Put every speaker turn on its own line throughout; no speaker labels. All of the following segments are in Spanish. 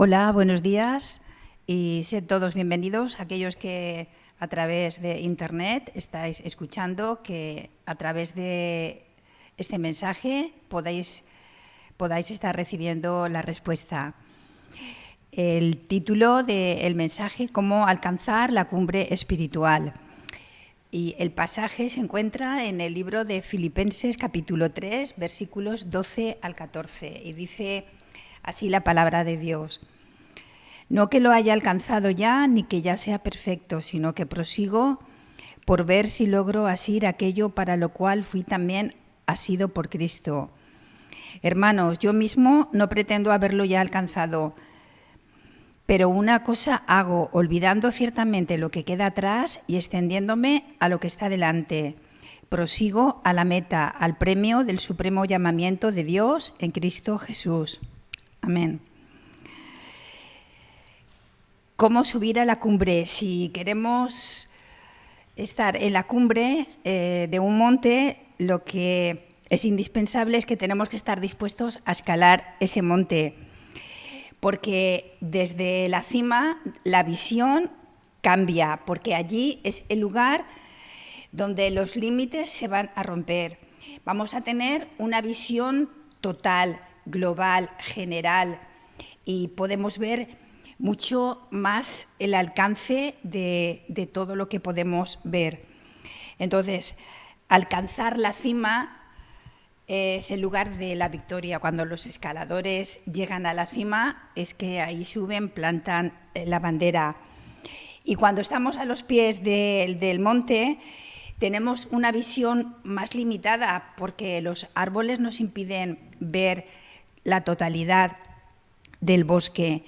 Hola, buenos días y sean todos bienvenidos aquellos que a través de Internet estáis escuchando, que a través de este mensaje podáis estar recibiendo la respuesta. El título del mensaje: ¿Cómo alcanzar la cumbre espiritual? Y el pasaje se encuentra en el libro de Filipenses capítulo 3, versículos 12 al 14, y dice así la palabra de Dios: No que lo haya alcanzado ya, ni que ya sea perfecto, sino que prosigo por ver si logro asir aquello para lo cual fui también asido por Cristo. Hermanos, yo mismo no pretendo haberlo ya alcanzado, pero una cosa hago, olvidando ciertamente lo que queda atrás y extendiéndome a lo que está delante. Prosigo a la meta, al premio del supremo llamamiento de Dios en Cristo Jesús. Amén. ¿Cómo subir a la cumbre? Si queremos estar en la cumbre de un monte, lo que es indispensable es que tenemos que estar dispuestos a escalar ese monte, porque desde la cima la visión cambia, porque allí es el lugar donde los límites se van a romper. Vamos a tener una visión total, global, general, y podemos ver mucho más el alcance de todo lo que podemos ver. Entonces, alcanzar la cima es el lugar de la victoria. Cuando los escaladores llegan a la cima, es que ahí suben, plantan la bandera. Y cuando estamos a los pies del monte, tenemos una visión más limitada, porque los árboles nos impiden ver la totalidad del bosque.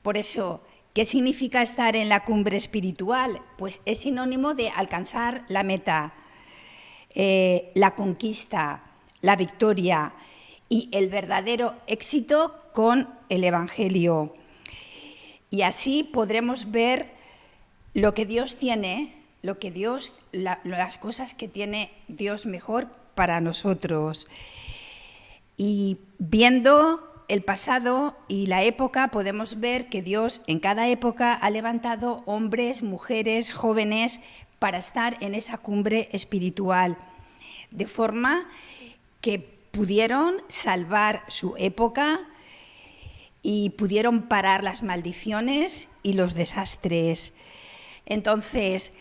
Por eso, ¿qué significa estar en la cumbre espiritual? Pues es sinónimo de alcanzar la meta, la conquista, la victoria y el verdadero éxito con el Evangelio. Y así podremos ver lo que Dios tiene, las cosas que tiene Dios mejor para nosotros. Y viendo el pasado y la época, podemos ver que Dios en cada época ha levantado hombres, mujeres, jóvenes para estar en esa cumbre espiritual, de forma que pudieron salvar su época y pudieron parar las maldiciones y los desastres. Entonces,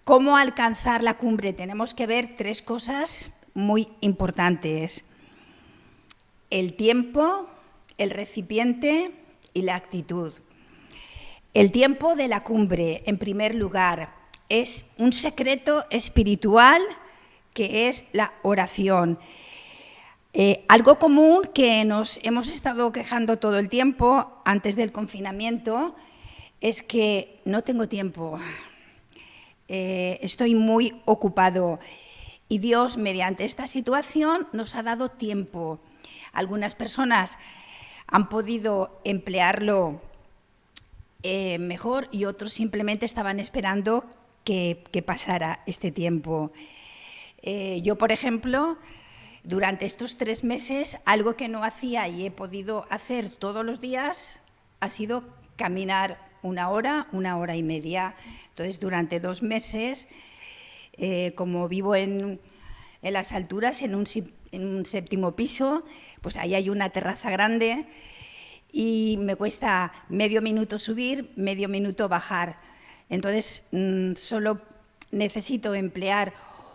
¿cómo alcanzar la cumbre? Tenemos que ver tres cosas muy importantes: el tiempo, el recipiente y la actitud. El tiempo de la cumbre, en primer lugar, es un secreto espiritual que es la oración. Algo común que nos hemos estado quejando todo el tiempo antes del confinamiento es que no tengo tiempo, estoy muy ocupado, y Dios, mediante esta situación, nos ha dado tiempo. Algunas personas han podido emplearlo mejor y otros simplemente estaban esperando que pasara este tiempo. Yo, por ejemplo, durante estos 3 meses, algo que no hacía y he podido hacer todos los días ha sido caminar 1 hora, 1 hora y media. Entonces, durante 2 meses, como vivo en las alturas, en un 7º piso, pues ahí hay una terraza grande y me cuesta medio minuto subir, medio minuto bajar. Entonces, solo necesito emplear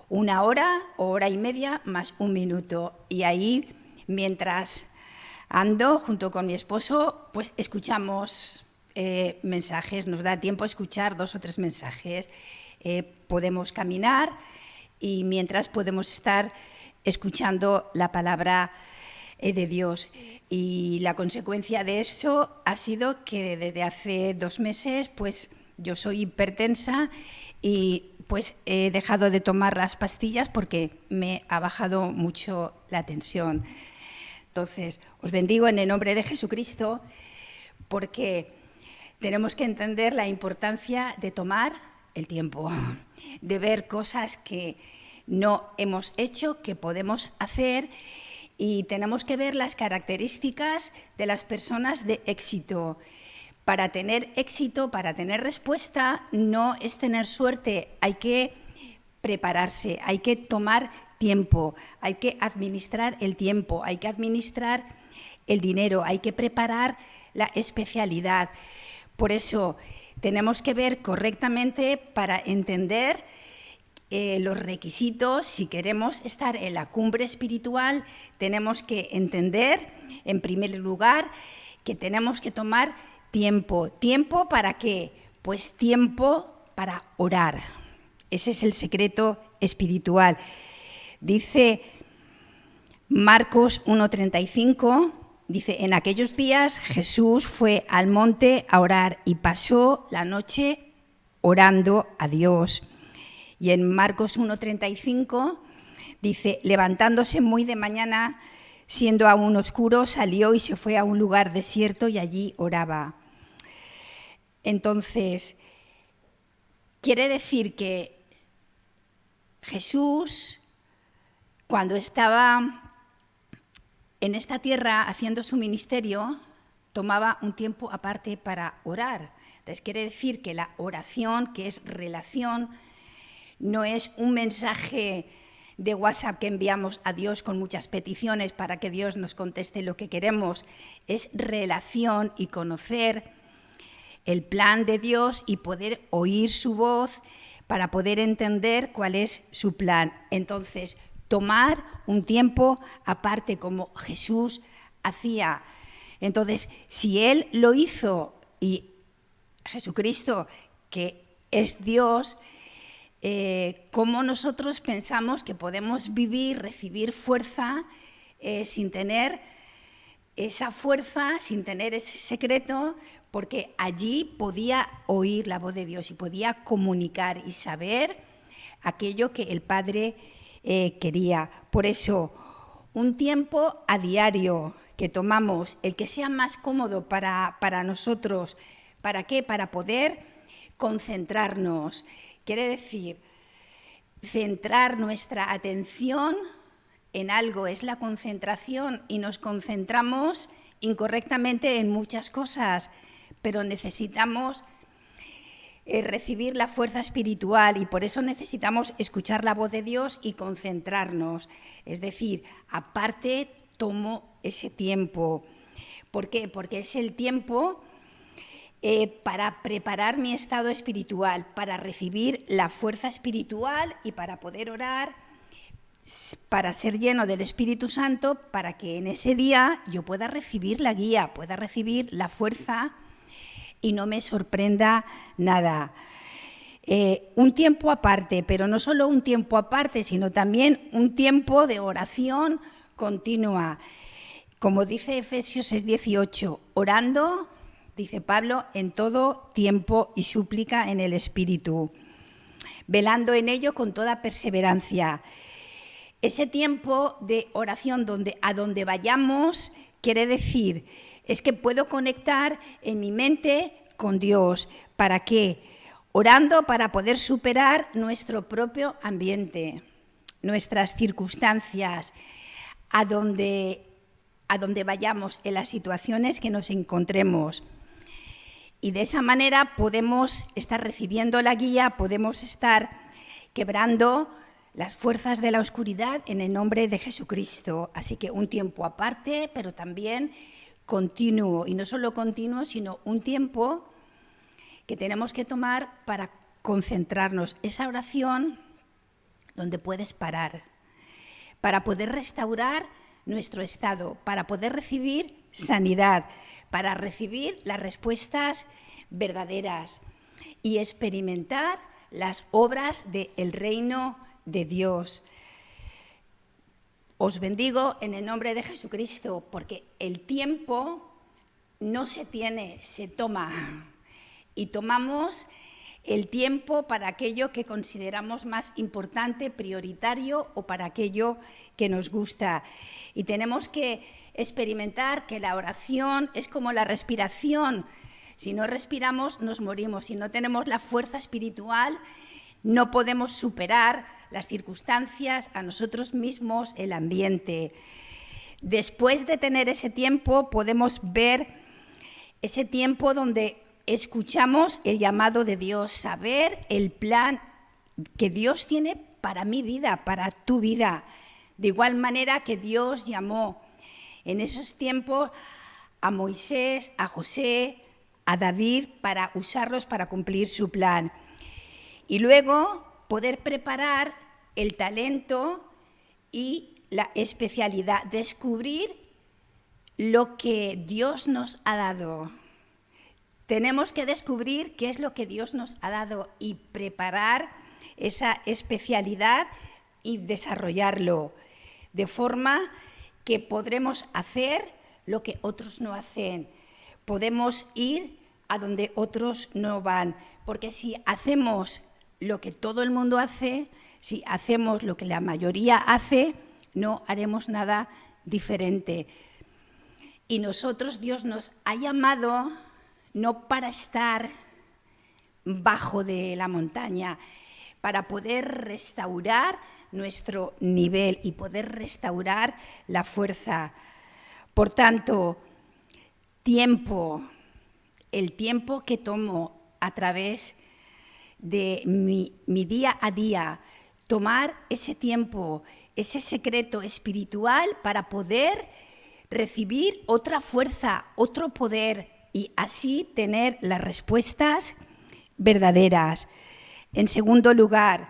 1 hora o hora y media más 1 minuto. Y ahí, mientras ando junto con mi esposo, pues escuchamos mensajes, nos da tiempo a escuchar 2 o 3 mensajes. Podemos caminar y mientras podemos estar escuchando la palabra de Dios. Y la consecuencia de esto ha sido que desde hace 2 meses pues yo soy hipertensa y pues he dejado de tomar las pastillas porque me ha bajado mucho la tensión. Entonces, os bendigo en el nombre de Jesucristo, porque tenemos que entender la importancia de tomar el tiempo, de ver cosas que no hemos hecho, que podemos hacer, y tenemos que ver las características de las personas de éxito. Para tener éxito, para tener respuesta, no es tener suerte, hay que prepararse, hay que tomar tiempo, hay que administrar el tiempo, hay que administrar el dinero, hay que preparar la especialidad. Por eso tenemos que ver correctamente para entender los requisitos. Si queremos estar en la cumbre espiritual, tenemos que entender, en primer lugar, que tenemos que tomar tiempo. ¿Tiempo para qué? Pues tiempo para orar. Ese es el secreto espiritual. Dice Marcos 1:35, dice, en aquellos días Jesús fue al monte a orar y pasó la noche orando a Dios. Y en Marcos 1:35 dice, levantándose muy de mañana, siendo aún oscuro, salió y se fue a un lugar desierto y allí oraba. Entonces, quiere decir que Jesús, cuando estaba en esta tierra haciendo su ministerio, tomaba un tiempo aparte para orar. Entonces, quiere decir que la oración, que es relación, no es un mensaje de WhatsApp que enviamos a Dios con muchas peticiones para que Dios nos conteste lo que queremos. Es relación y conocer el plan de Dios y poder oír su voz para poder entender cuál es su plan. Entonces, tomar un tiempo aparte como Jesús hacía. Entonces, si Él lo hizo y Jesucristo, que es Dios, ¿cómo nosotros pensamos que podemos vivir, recibir fuerza sin tener esa fuerza, sin tener ese secreto? Porque allí podía oír la voz de Dios y podía comunicar y saber aquello que el Padre quería. Por eso, un tiempo a diario que tomamos, el que sea más cómodo para nosotros. ¿Para qué? Para poder concentrarnos. Quiere decir, centrar nuestra atención en algo es la concentración y nos concentramos incorrectamente en muchas cosas, pero necesitamos recibir la fuerza espiritual y por eso necesitamos escuchar la voz de Dios y concentrarnos. Es decir, aparte tomo ese tiempo. ¿Por qué? Porque es el tiempo para preparar mi estado espiritual, para recibir la fuerza espiritual y para poder orar, para ser lleno del Espíritu Santo, para que en ese día yo pueda recibir la guía, pueda recibir la fuerza y no me sorprenda nada. Un tiempo aparte, pero no solo un tiempo aparte, sino también un tiempo de oración continua. Como dice Efesios 6:18, orando, dice Pablo, en todo tiempo y súplica en el Espíritu, velando en ello con toda perseverancia. Ese tiempo de oración a donde vayamos, quiere decir, es que puedo conectar en mi mente con Dios. ¿Para qué? Orando para poder superar nuestro propio ambiente, nuestras circunstancias, a donde vayamos, en las situaciones que nos encontremos. Y de esa manera podemos estar recibiendo la guía, podemos estar quebrando las fuerzas de la oscuridad en el nombre de Jesucristo. Así que un tiempo aparte, pero también continuo. Y no solo continuo, sino un tiempo que tenemos que tomar para concentrarnos. Esa oración donde puedes parar, para poder restaurar nuestro estado, para poder recibir sanidad, para recibir las respuestas verdaderas y experimentar las obras del reino de Dios. Os bendigo en el nombre de Jesucristo, porque el tiempo no se tiene, se toma. Y tomamos el tiempo para aquello que consideramos más importante, prioritario o para aquello que nos gusta. Y tenemos que experimentar que la oración es como la respiración. Si no respiramos, nos morimos. Si no tenemos la fuerza espiritual, no podemos superar las circunstancias, a nosotros mismos, el ambiente. Después de tener ese tiempo, podemos ver ese tiempo donde escuchamos el llamado de Dios, saber el plan que Dios tiene para mi vida, para tu vida. De igual manera que Dios llamó en esos tiempos a Moisés, a José, a David, para usarlos para cumplir su plan. Y luego poder preparar el talento y la especialidad, descubrir lo que Dios nos ha dado. Tenemos que descubrir qué es lo que Dios nos ha dado y preparar esa especialidad y desarrollarlo, de forma que podremos hacer lo que otros no hacen. Podemos ir a donde otros no van, porque si hacemos lo que todo el mundo hace, si hacemos lo que la mayoría hace, no haremos nada diferente. Y nosotros, Dios nos ha llamado no para estar bajo de la montaña, para poder restaurar nuestro nivel y poder restaurar la fuerza. Por tanto, el tiempo que tomo a través de mi día a día, tomar ese tiempo, ese secreto espiritual para poder recibir otra fuerza, otro poder y así tener las respuestas verdaderas. En segundo lugar,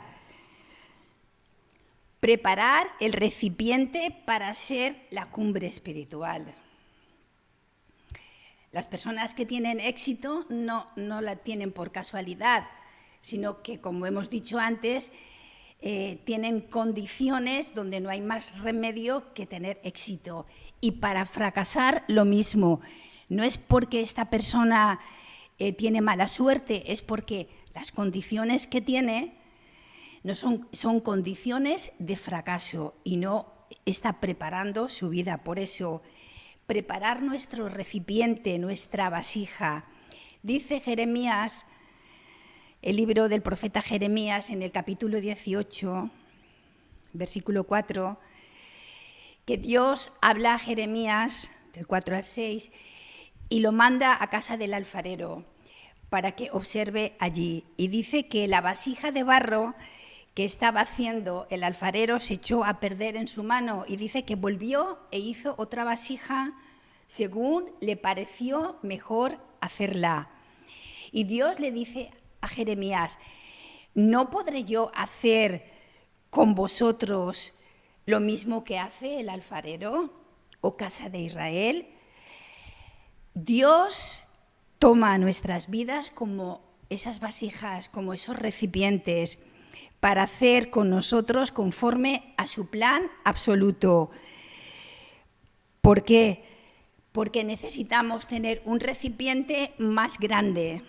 preparar el recipiente para ser la cumbre espiritual. Las personas que tienen éxito no la tienen por casualidad, sino que, como hemos dicho antes, tienen condiciones donde no hay más remedio que tener éxito. Y para fracasar, lo mismo. No es porque esta persona tiene mala suerte, es porque las condiciones que tiene no son condiciones de fracaso y no está preparando su vida. Por eso, preparar nuestro recipiente, nuestra vasija. Dice Jeremías, el libro del profeta Jeremías, en el capítulo 18, versículo 4, que Dios habla a Jeremías, del 4 al 6, y lo manda a casa del alfarero para que observe allí. Y dice que la vasija de barro que estaba haciendo el alfarero se echó a perder en su mano, y dice que volvió e hizo otra vasija según le pareció mejor hacerla. Y Dios le dice a Jeremías: ¿no podré yo hacer con vosotros lo mismo que hace el alfarero, oh casa de Israel? Dios toma nuestras vidas como esas vasijas, como esos recipientes, para hacer con nosotros conforme a su plan absoluto. ¿Por qué? Porque necesitamos tener un recipiente más grande,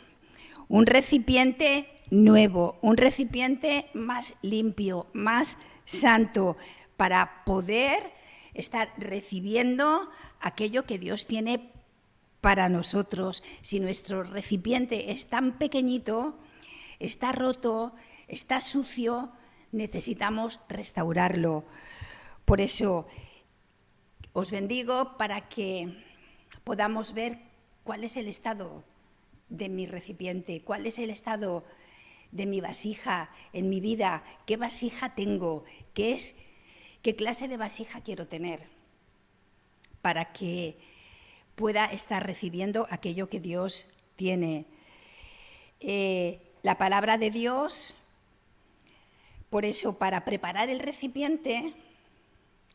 un recipiente nuevo, un recipiente más limpio, más santo, para poder estar recibiendo aquello que Dios tiene para nosotros. Si nuestro recipiente es tan pequeñito, está roto, está sucio, necesitamos restaurarlo. Por eso os bendigo para que podamos ver cuál es el estado de mi recipiente, cuál es el estado de mi vasija en mi vida, qué vasija tengo, qué clase de vasija quiero tener, para que pueda estar recibiendo aquello que Dios tiene. La palabra de Dios, por eso, para preparar el recipiente,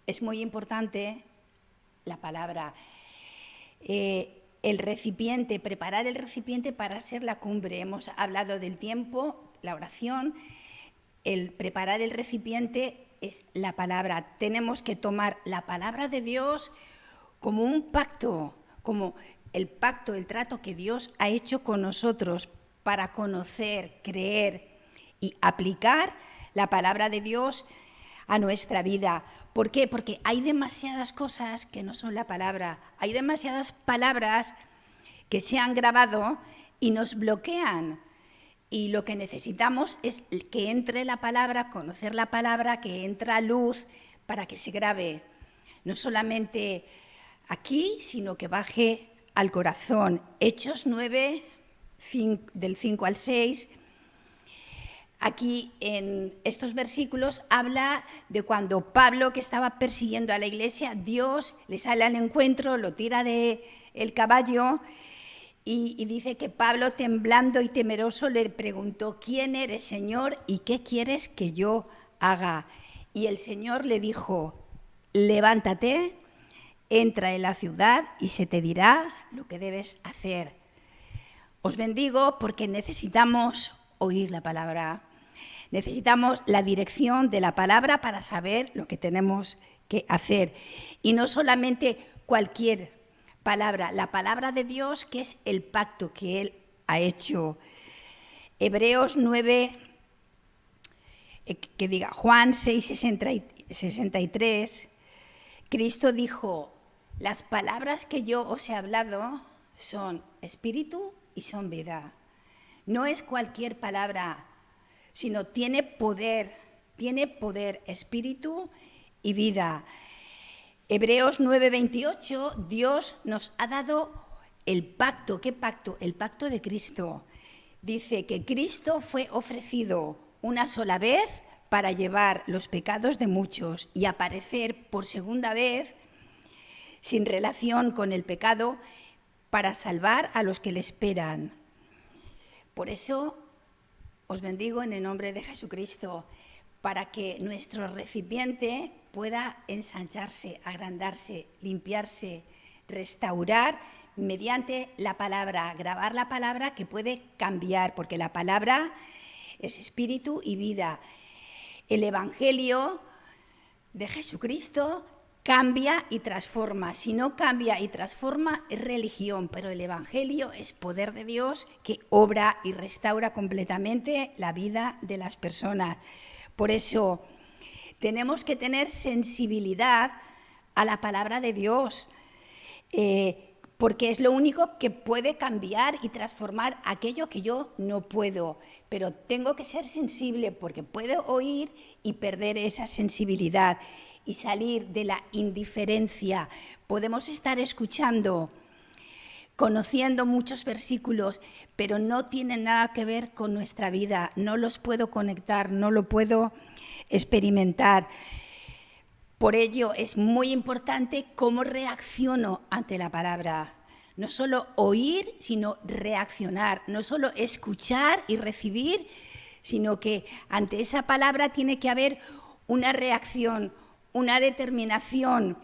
es muy importante la palabra. El recipiente, preparar el recipiente para ser la cumbre. Hemos hablado del tiempo, la oración. El preparar el recipiente es la palabra. Tenemos que tomar la palabra de Dios como un pacto, como el pacto, el trato que Dios ha hecho con nosotros para conocer, creer y aplicar la palabra de Dios a nuestra vida. ¿Por qué? Porque hay demasiadas cosas que no son la palabra, hay demasiadas palabras que se han grabado y nos bloquean. Y lo que necesitamos es que entre la palabra, conocer la palabra, que entre luz para que se grabe. no solamente aquí, sino que baje al corazón. Hechos 9, del 5 al 6, aquí en estos versículos habla de cuando Pablo, que estaba persiguiendo a la iglesia, Dios le sale al encuentro, lo tira del caballo y dice que Pablo, temblando y temeroso, le preguntó: ¿quién eres, Señor, y qué quieres que yo haga? Y el Señor le dijo: levántate, entra en la ciudad y se te dirá lo que debes hacer. Os bendigo porque necesitamos oír la palabra. Necesitamos la dirección de la palabra para saber lo que tenemos que hacer. Y no solamente cualquier palabra, la palabra de Dios, que es el pacto que Él ha hecho. Hebreos 9, Juan 6, 63, Cristo dijo: las palabras que yo os he hablado son espíritu y son vida. No es cualquier palabra, sino tiene poder, espíritu y vida. Hebreos 9:28, Dios nos ha dado el pacto. ¿Qué pacto? El pacto de Cristo. Dice que Cristo fue ofrecido una sola vez para llevar los pecados de muchos y aparecer por segunda vez sin relación con el pecado para salvar a los que le esperan. Por eso os bendigo en el nombre de Jesucristo, para que nuestro recipiente pueda ensancharse, agrandarse, limpiarse, restaurar mediante la palabra, grabar la palabra que puede cambiar, porque la palabra es espíritu y vida. El Evangelio de Jesucristo cambia y transforma. Si no cambia y transforma, es religión, pero el Evangelio es poder de Dios que obra y restaura completamente la vida de las personas. Por eso tenemos que tener sensibilidad a la palabra de Dios, porque es lo único que puede cambiar y transformar aquello que yo no puedo. Pero tengo que ser sensible, porque puedo oír y perder esa sensibilidad y salir de la indiferencia. Podemos estar escuchando, conociendo muchos versículos, pero no tienen nada que ver con nuestra vida. No los puedo conectar, no lo puedo experimentar. Por ello es muy importante cómo reacciono ante la palabra. No solo oír, sino reaccionar. No solo escuchar y recibir, sino que ante esa palabra tiene que haber una reacción, una determinación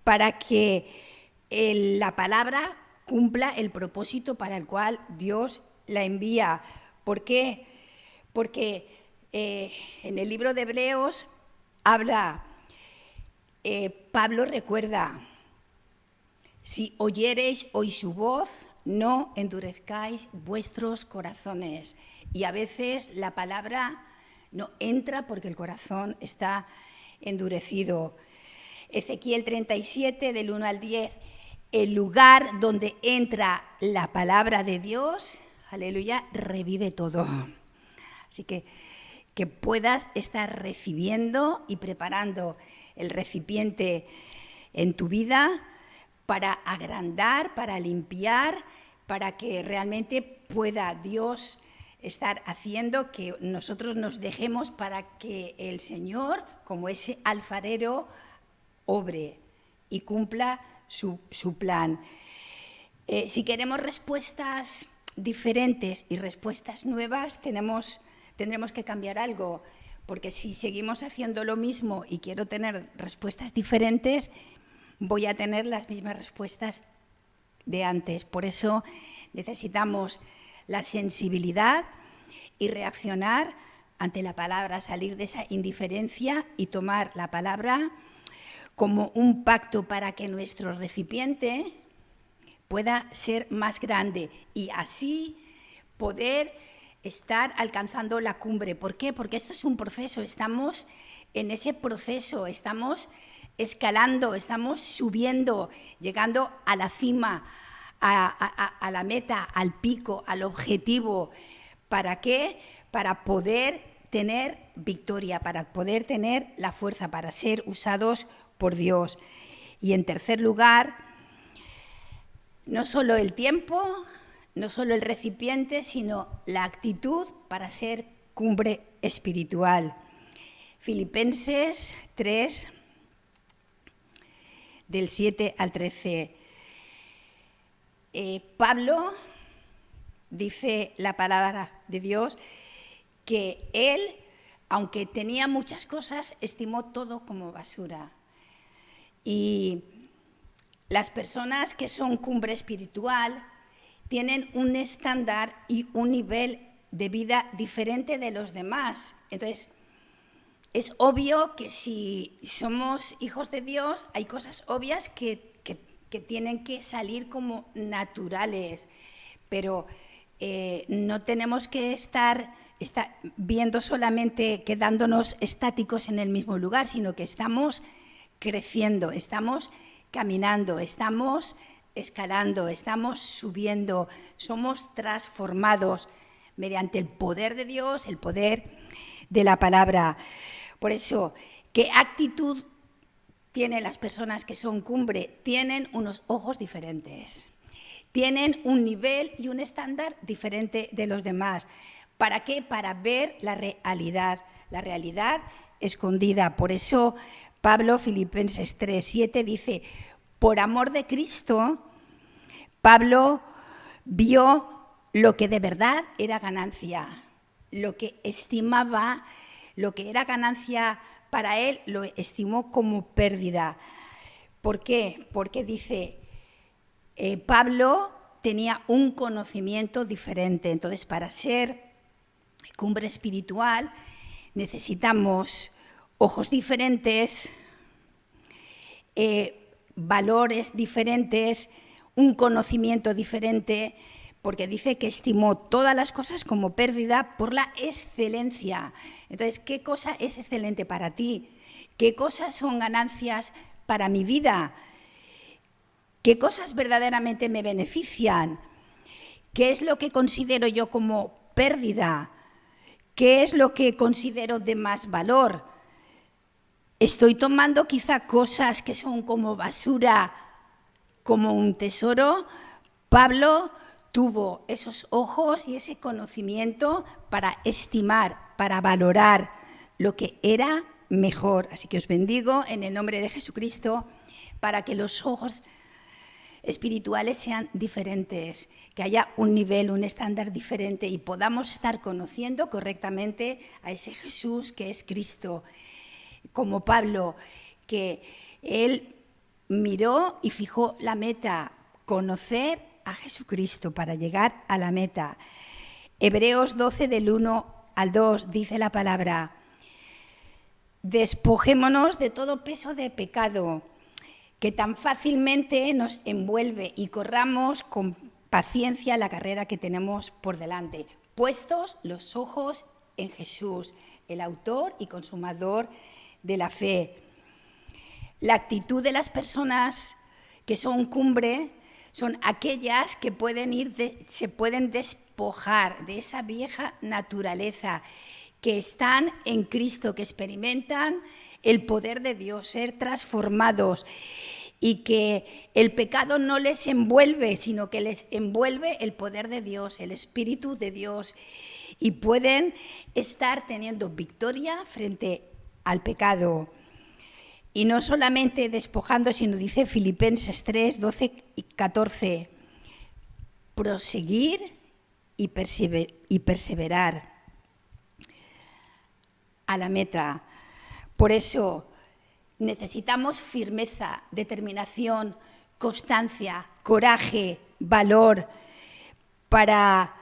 para que la palabra cumpla el propósito para el cual Dios la envía. ¿Por qué? Porque en el libro de Hebreos habla, Pablo recuerda: si oyereis hoy su voz, no endurezcáis vuestros corazones. Y a veces la palabra no entra porque el corazón está endurecido. Ezequiel 37, del 1 al 10, el lugar donde entra la palabra de Dios, aleluya, revive todo. Así que puedas estar recibiendo y preparando el recipiente en tu vida para agrandar, para limpiar, para que realmente pueda Dios estar haciendo que nosotros nos dejemos para que el Señor, como ese alfarero, obre y cumpla su plan. Si queremos respuestas diferentes y respuestas nuevas, tendremos que cambiar algo, porque si seguimos haciendo lo mismo y quiero tener respuestas diferentes, voy a tener las mismas respuestas de antes. Por eso necesitamos la sensibilidad y reaccionar ante la palabra, salir de esa indiferencia y tomar la palabra como un pacto para que nuestro recipiente pueda ser más grande y así poder estar alcanzando la cumbre. ¿Por qué? Porque esto es un proceso, estamos en ese proceso, estamos escalando, estamos subiendo, llegando a la cima, a la meta, al pico, al objetivo. ¿Para qué? Para poder tener victoria, para poder tener la fuerza, para ser usados por Dios. Y en tercer lugar, no solo el tiempo, no solo el recipiente, sino la actitud para ser cumbre espiritual. Filipenses 3, del 7 al 13. Pablo dice la palabra de Dios que él, aunque tenía muchas cosas, estimó todo como basura. Y las personas que son cumbre espiritual tienen un estándar y un nivel de vida diferente de los demás. Entonces, es obvio que si somos hijos de Dios, hay cosas obvias que tienen que salir como naturales, pero no tenemos que estar viendo solamente, quedándonos estáticos en el mismo lugar, sino que estamos creciendo, estamos caminando, estamos escalando, estamos subiendo, somos transformados mediante el poder de Dios, el poder de la palabra. Por eso, ¿qué actitud tienen las personas que son cumbre? Tienen unos ojos diferentes, tienen un nivel y un estándar diferente de los demás. ¿Para qué? Para ver la realidad escondida. Por eso Pablo, Filipenses 3:7 dice, por amor de Cristo, Pablo vio lo que de verdad era ganancia, lo que estimaba, lo que era ganancia para él, lo estimó como pérdida. ¿Por qué? Porque dice, Pablo tenía un conocimiento diferente. Entonces, para ser cumbre espiritual necesitamos ojos diferentes, valores diferentes, un conocimiento diferente, porque dice que estimó todas las cosas como pérdida por la excelencia. Entonces, ¿qué cosa es excelente para ti? ¿Qué cosas son ganancias para mi vida? ¿Qué cosas verdaderamente me benefician? ¿Qué es lo que considero yo como pérdida? ¿Qué es lo que considero de más valor? ¿Estoy tomando quizá cosas que son como basura, como un tesoro? Pablo tuvo esos ojos y ese conocimiento para estimar, para valorar lo que era mejor. Así que os bendigo en el nombre de Jesucristo para que los ojos espirituales sean diferentes, que haya un nivel, un estándar diferente y podamos estar conociendo correctamente a ese Jesús que es Cristo. Como Pablo, que él miró y fijó la meta, conocer a Jesucristo para llegar a la meta. Hebreos 12, del 1 al 2, dice la palabra, despojémonos de todo peso de pecado que tan fácilmente nos envuelve y corramos con paciencia la carrera que tenemos por delante, puestos los ojos en Jesús, el autor y consumador de la fe. La actitud de las personas que son cumbre son aquellas que se pueden despojar de esa vieja naturaleza, que están en Cristo, que experimentan el poder de Dios, ser transformados y que el pecado no les envuelve, sino que les envuelve el poder de Dios, el Espíritu de Dios, y pueden estar teniendo victoria frente al pecado. Y no solamente despojando, sino dice Filipenses 3, 12 y 14, proseguir y perseverar a la meta. Por eso necesitamos firmeza, determinación, constancia, coraje, valor para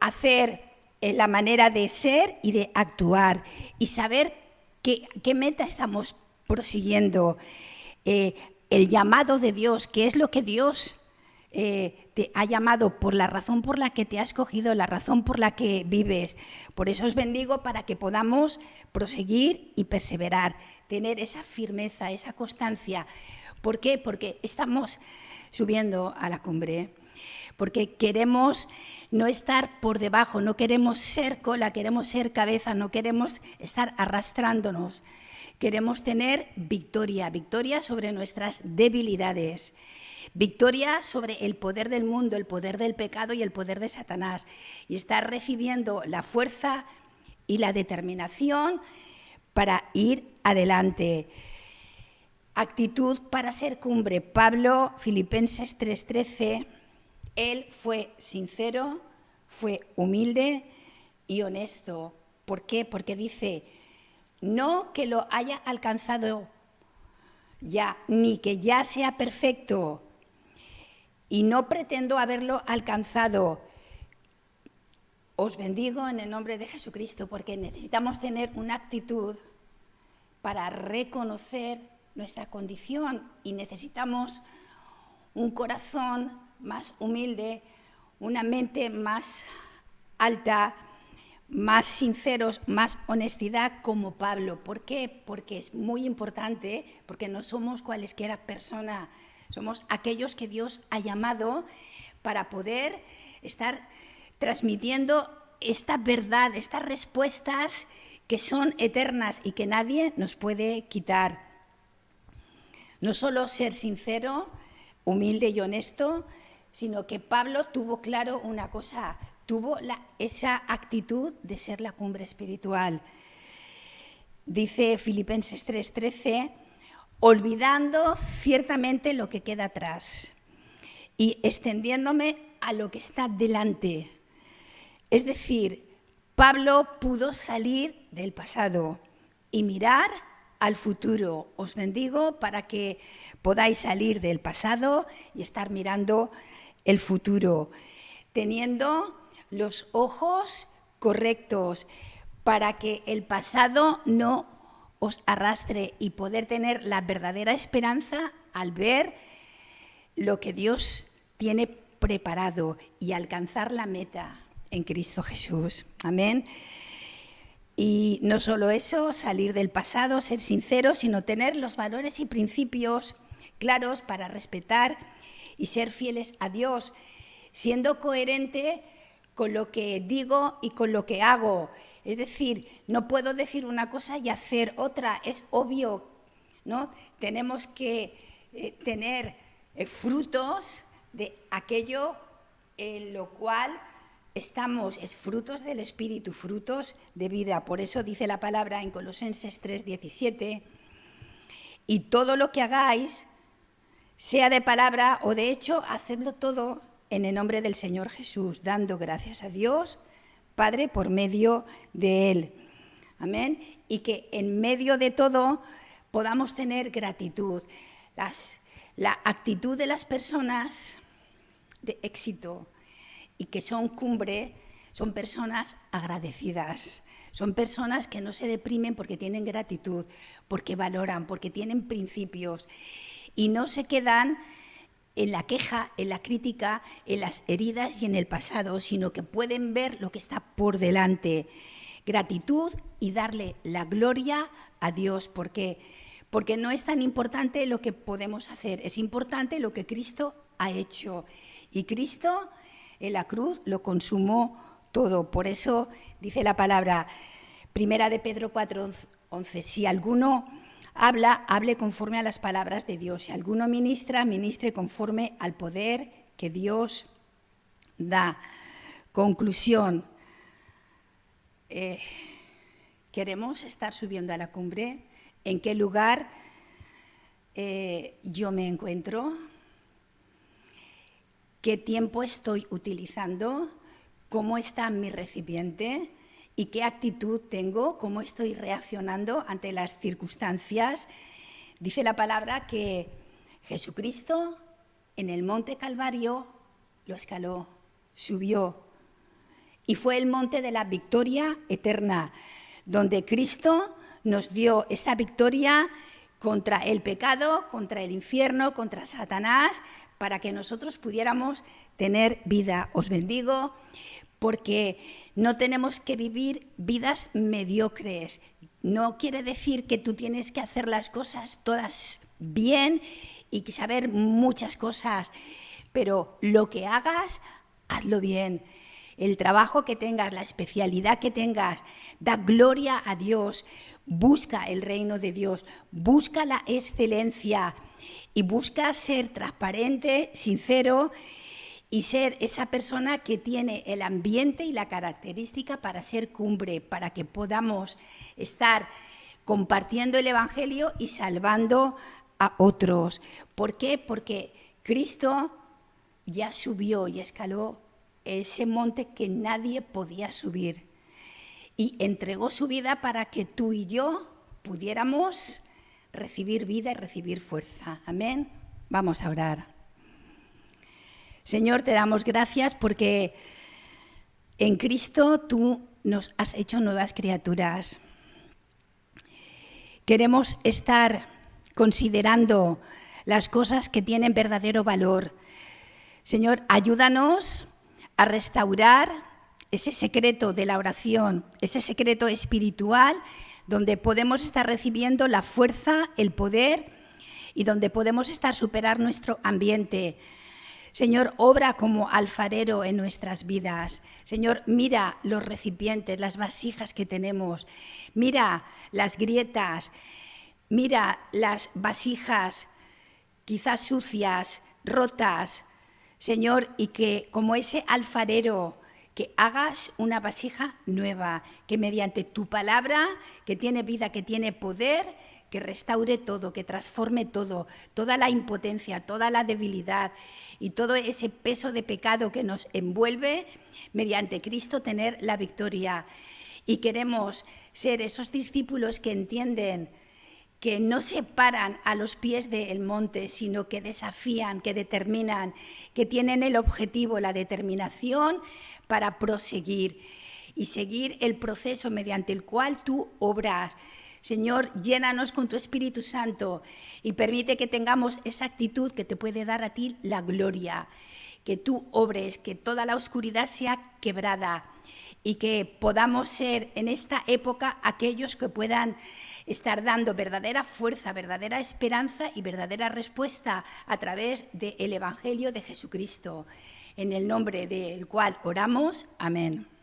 hacer la manera de ser y de actuar y saber qué meta estamos prosiguiendo, el llamado de Dios, qué es lo que Dios te ha llamado, por la razón por la que te ha escogido, la razón por la que vives. Por eso os bendigo para que podamos proseguir y perseverar, tener esa firmeza, esa constancia. ¿Por qué? Porque estamos subiendo a la cumbre, porque queremos no estar por debajo, no queremos ser cola, queremos ser cabeza, no queremos estar arrastrándonos. Queremos tener victoria, victoria sobre nuestras debilidades, victoria sobre el poder del mundo, el poder del pecado y el poder de Satanás. Y estar recibiendo la fuerza y la determinación para ir adelante. Actitud para ser cumbre. Pablo, Filipenses 3:13, él fue sincero, fue humilde y honesto. ¿Por qué? Porque dice, no que lo haya alcanzado ya, ni que ya sea perfecto, y no pretendo haberlo alcanzado. Os bendigo en el nombre de Jesucristo, porque necesitamos tener una actitud para reconocer nuestra condición y necesitamos un corazón más humilde, una mente más alta, más sinceros, más honestidad como Pablo. ¿Por qué? Porque es muy importante, porque no somos cualesquiera persona, somos aquellos que Dios ha llamado para poder estar transmitiendo esta verdad, estas respuestas que son eternas y que nadie nos puede quitar. No solo ser sincero, humilde y honesto, sino que Pablo tuvo claro una cosa, tuvo esa actitud de ser la cumbre espiritual. Dice Filipenses 3:13, olvidando ciertamente lo que queda atrás y extendiéndome a lo que está delante. Es decir, Pablo pudo salir del pasado y mirar al futuro. Os bendigo para que podáis salir del pasado y estar mirando el futuro, teniendo los ojos correctos para que el pasado no os arrastre y poder tener la verdadera esperanza al ver lo que Dios tiene preparado y alcanzar la meta en Cristo Jesús. Amén. Y no solo eso, salir del pasado, ser sincero, sino tener los valores y principios claros para respetar y ser fieles a Dios, siendo coherente con lo que digo y con lo que hago. Es decir, no puedo decir una cosa y hacer otra, es obvio, ¿no? Tenemos que tener frutos de aquello en lo cual estamos, es frutos del Espíritu, frutos de vida. Por eso dice la palabra en Colosenses 3:17, y todo lo que hagáis, sea de palabra o de hecho, hacedlo todo en el nombre del Señor Jesús, dando gracias a Dios, Padre, por medio de Él. Amén. Y que en medio de todo podamos tener gratitud. La actitud de las personas de éxito y que son cumbre, son personas agradecidas, son personas que no se deprimen porque tienen gratitud, porque valoran, porque tienen principios y no se quedan en la queja, en la crítica, en las heridas y en el pasado, sino que pueden ver lo que está por delante. Gratitud y darle la gloria a Dios. ¿Por qué? Porque no es tan importante lo que podemos hacer, es importante lo que Cristo ha hecho. Y Cristo en la cruz lo consumó todo. Por eso dice la palabra, 1 de Pedro 4:11, si alguno habla, hable conforme a las palabras de Dios. Si alguno ministra, ministre conforme al poder que Dios da. Conclusión. ¿Queremos estar subiendo a la cumbre? ¿En qué lugar yo me encuentro? ¿Qué tiempo estoy utilizando? ¿Cómo está mi recipiente? ¿Y qué actitud tengo? ¿Cómo estoy reaccionando ante las circunstancias? Dice la palabra que Jesucristo en el monte Calvario lo escaló, subió. Y fue el monte de la victoria eterna, donde Cristo nos dio esa victoria contra el pecado, contra el infierno, contra Satanás, para que nosotros pudiéramos tener vida. Os bendigo porque no tenemos que vivir vidas mediocres. No quiere decir que tú tienes que hacer las cosas todas bien y saber muchas cosas, pero lo que hagas, hazlo bien. El trabajo que tengas, la especialidad que tengas, da gloria a Dios. busca el reino de Dios, busca la excelencia y busca ser transparente, sincero y ser esa persona que tiene el ambiente y la característica para ser cumbre, para que podamos estar compartiendo el Evangelio y salvando a otros. ¿Por qué? Porque Cristo ya subió y escaló ese monte que nadie podía subir y entregó su vida para que tú y yo pudiéramos recibir vida y recibir fuerza. Amén. Vamos a orar. Señor, te damos gracias porque en Cristo tú nos has hecho nuevas criaturas. Queremos estar considerando las cosas que tienen verdadero valor. Señor, ayúdanos a restaurar ese secreto de la oración, ese secreto espiritual donde podemos estar recibiendo la fuerza, el poder y donde podemos estar superar nuestro ambiente. Señor, obra como alfarero en nuestras vidas. Señor, mira los recipientes, las vasijas que tenemos. Mira las grietas, mira las vasijas quizás sucias, rotas. Señor, y que como ese alfarero, que hagas una vasija nueva, que mediante tu palabra, que tiene vida, que tiene poder, que restaure todo, que transforme todo, toda la impotencia, toda la debilidad y todo ese peso de pecado que nos envuelve, mediante Cristo tener la victoria. Y queremos ser esos discípulos que entienden que no se paran a los pies del monte, sino que desafían, que determinan, que tienen el objetivo, la determinación para proseguir y seguir el proceso mediante el cual tú obras. Señor, llénanos con tu Espíritu Santo y permite que tengamos esa actitud que te puede dar a ti la gloria, que tú obres, que toda la oscuridad sea quebrada y que podamos ser en esta época aquellos que puedan estar dando verdadera fuerza, verdadera esperanza y verdadera respuesta a través del Evangelio de Jesucristo, en el nombre del cual oramos. Amén.